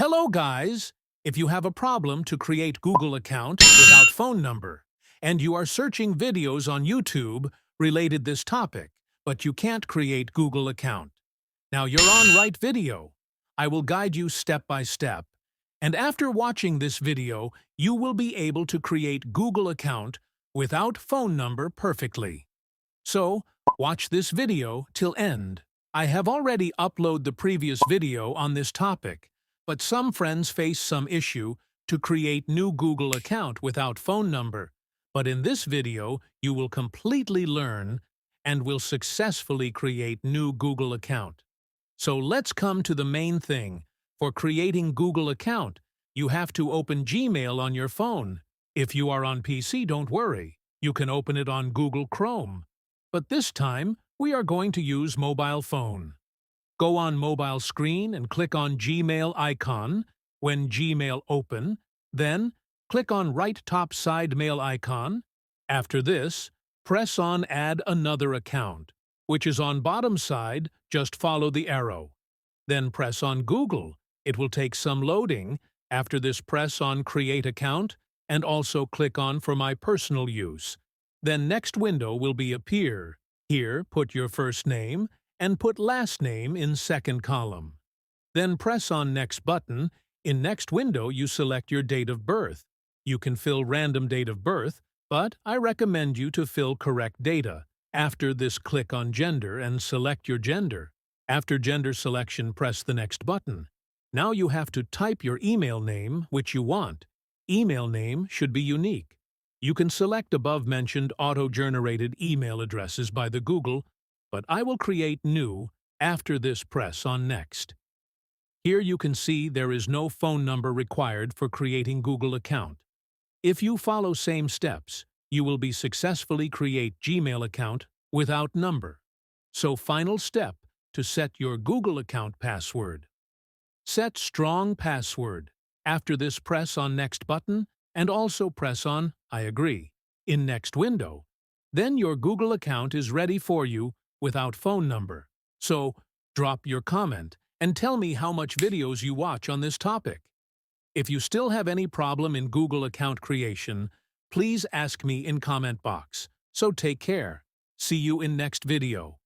Hello guys! If you have a problem to create Google account without phone number, and you are searching videos on YouTube related this topic, but you can't create Google account. Now you're on right video. I will guide you step by step. And after watching this video, you will be able to create Google account without phone number perfectly. So, watch this video till end. I have already uploaded the previous video on this topic, but some friends face some issue to create new Google account without phone number. But in this video, you will completely learn and will successfully create new Google account. So let's come to the main thing. For creating Google account, you have to open Gmail on your phone. If you are on PC, don't worry. You can open it on Google Chrome. But this time, we are going to use mobile phone. Go on mobile screen and click on Gmail icon when Gmail open, then click on right top side mail icon. After this, press on Add another account, which is on bottom side, just follow the arrow. Then press on Google. It will take some loading. After this, press on Create Account and also click on For My Personal Use. Then next window will be appear. Here, put your first name and put last name in second column. Then press on Next button. In next window, you select your date of birth. You can fill random date of birth, but I recommend you to fill correct data. After this, click on Gender and select your gender. After gender selection, press the Next button. Now you have to type your email name which you want. Email name should be unique. You can select above-mentioned auto-generated email addresses by the Google, but I will create new. After this, press on Next. Here you can see there is no phone number required for creating Google account. If you follow same steps, you will be successfully create Gmail account without number. So final step to set your Google account password. Set strong password. After this, press on Next button and also press on I agree in next window. Then your Google account is ready for you without phone number. So drop your comment and tell me how much videos you watch on this topic. If you still have any problem in Google account creation, please ask me in comment box. So take care. See you in next video.